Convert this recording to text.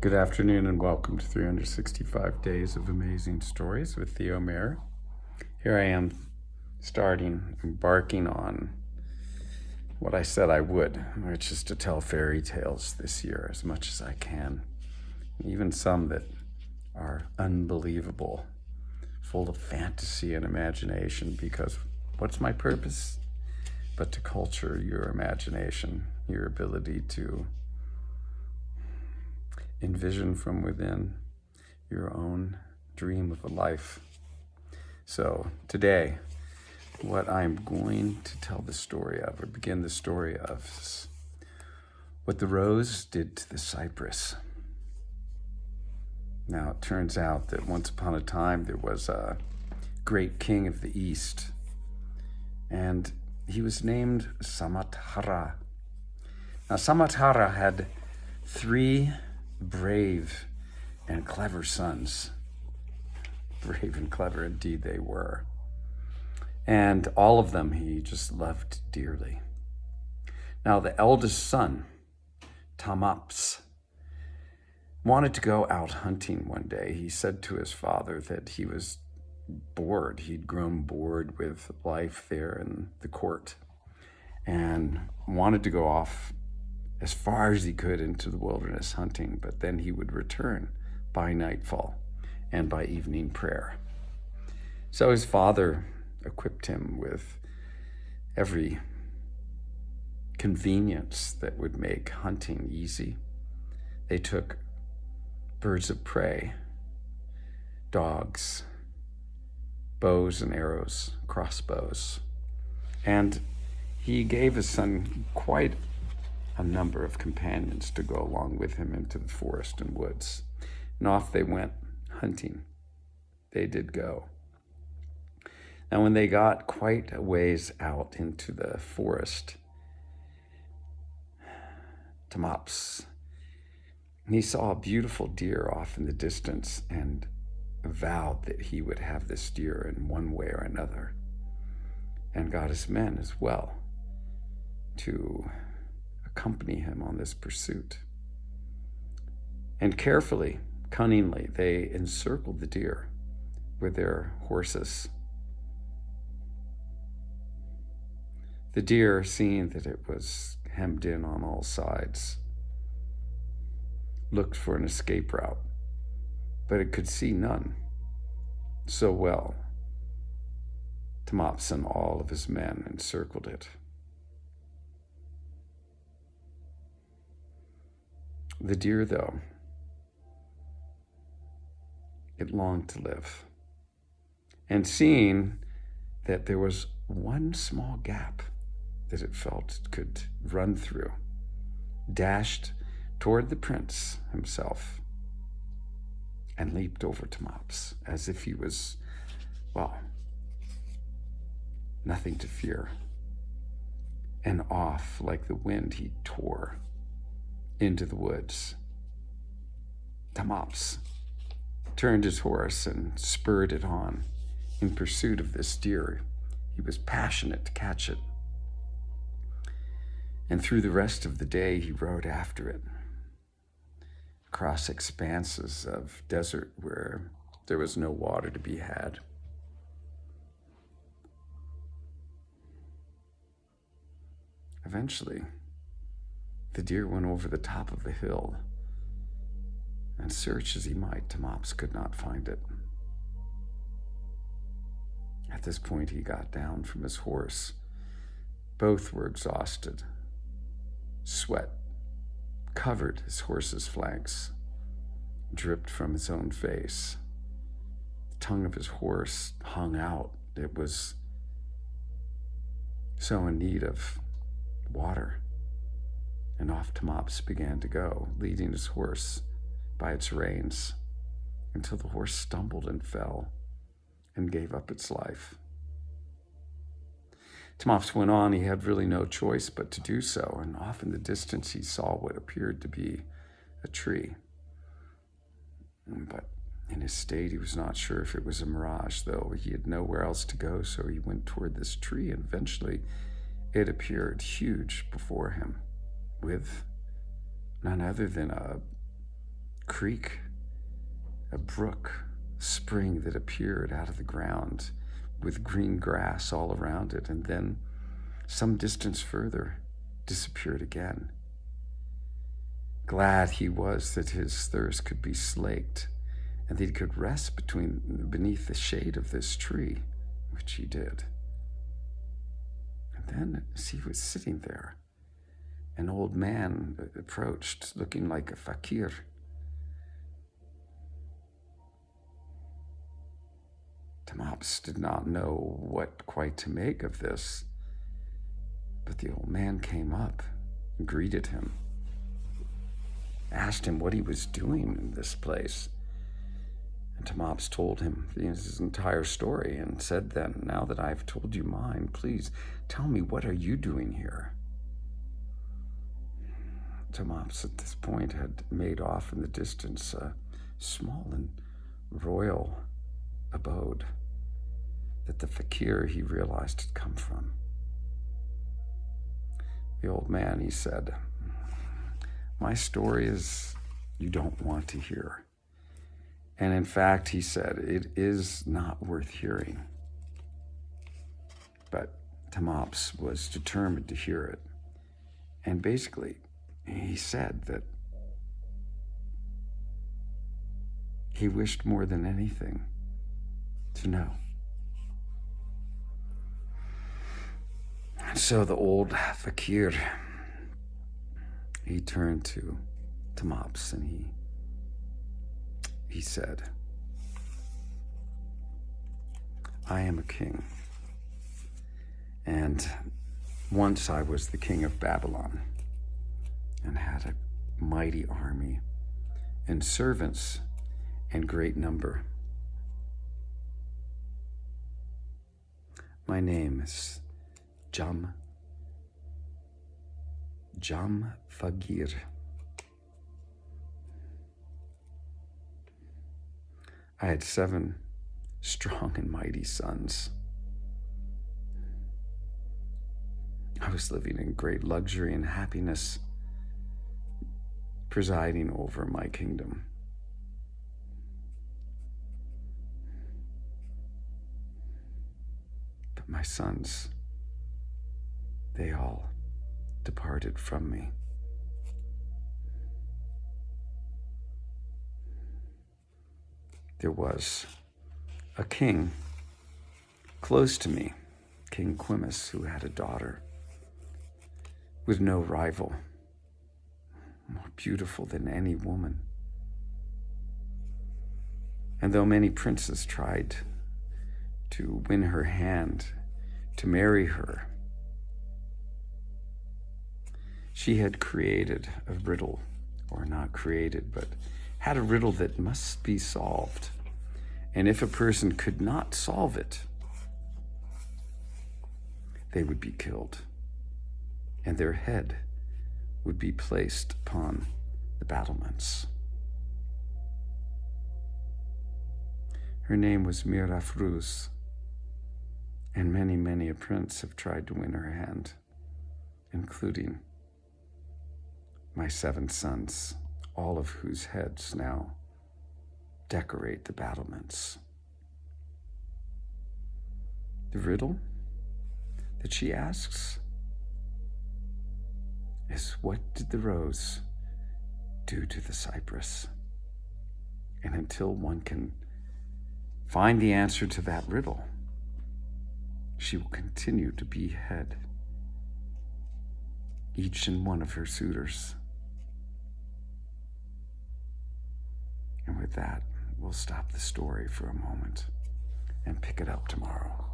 Good afternoon and welcome to 365 Days of Amazing Stories with Theo Mayer. Here I am embarking on what I said I would, which is to tell fairy tales this year as much as I can. Even some that are unbelievable, full of fantasy and imagination, because what's my purpose? But to culture your imagination, your ability to envision from within your own dream of a life. So today, what I'm going to tell the story of, or begin the story of, is what the rose did to the cypress. Now, it turns out that once upon a time there was a great king of the East, and he was named Samathara. Now, Samathara had three brave and clever sons. Brave and clever indeed they were. And all of them he just loved dearly. Now, the eldest son, Tamaps, wanted to go out hunting one day. He said to his father that he was bored. He'd grown bored with life there in the court and wanted to go off as far as he could into the wilderness hunting, but then he would return by nightfall and by evening prayer. So his father equipped him with every convenience that would make hunting easy. They took birds of prey, dogs, bows and arrows, crossbows, and he gave his son quite a number of companions to go along with him into the forest and woods. And off they went hunting. They did go. Now, when they got quite a ways out into the forest, Tamaps, he saw a beautiful deer off in the distance and vowed that he would have this deer in one way or another, and got his men as well to accompany him on this pursuit. And carefully, cunningly, they encircled the deer with their horses. The deer, seeing that it was hemmed in on all sides, looked for an escape route, but it could see none. So well, Tamaps and all of his men encircled it. The deer, though, it longed to live. And seeing that there was one small gap that it felt it could run through, dashed toward the prince himself and leaped over Tamaps as if he was, well, nothing to fear. And off like the wind he tore into the woods. Tamaps turned his horse and spurred it on in pursuit of this deer. He was passionate to catch it. And through the rest of the day, he rode after it across expanses of desert where there was no water to be had. Eventually, the deer went over the top of a hill, and search as he might, Tamaps could not find it. At this point, he got down from his horse. Both were exhausted. Sweat covered his horse's flanks, dripped from his own face. The tongue of his horse hung out. It was so in need of water. And off Tamaps began to go, leading his horse by its reins, until the horse stumbled and fell and gave up its life. Tamaps went on. He had really no choice but to do so, and off in the distance he saw what appeared to be a tree. But in his state, he was not sure if it was a mirage, though he had nowhere else to go, so he went toward this tree, and eventually it appeared huge before him, with none other than a creek, a brook, spring that appeared out of the ground with green grass all around it, and then some distance further disappeared again. Glad he was that his thirst could be slaked and that he could rest beneath the shade of this tree, which he did. And then, as he was sitting there, an old man approached, looking like a fakir. Tamaps did not know what quite to make of this, but the old man came up and greeted him, asked him what he was doing in this place. And Tamaps told him his entire story and said then, "Now that I've told you mine, please tell me, what are you doing here?" Tamaps at this point had made off in the distance a small and royal abode that the fakir, he realized, had come from. The old man, he said, "My story is you don't want to hear. And in fact," he said, "it is not worth hearing." But Tamaps was determined to hear it. And basically, he said that he wished more than anything to know. So the old fakir, he turned to Tamaps and he said, "I am a king, and once I was the king of Babylon and had a mighty army and servants in great number. My name is Jamfagir. I had 7 strong and mighty sons. I was living in great luxury and happiness, presiding over my kingdom. But my sons, they all departed from me. There was a king close to me, King Quimus, who had a daughter with no rival, more beautiful than any woman. And though many princes tried to win her hand, to marry her, she had created a riddle, or not created, but had a riddle that must be solved. And if a person could not solve it, they would be killed, and their head would be placed upon the battlements. Her name was Mirafruz, and many, many a prince have tried to win her hand, including my 7 sons, all of whose heads now decorate the battlements. The riddle that she asks is, what did the rose do to the cypress? And until one can find the answer to that riddle, she will continue to behead each and one of her suitors. And with that, we'll stop the story for a moment and pick it up tomorrow.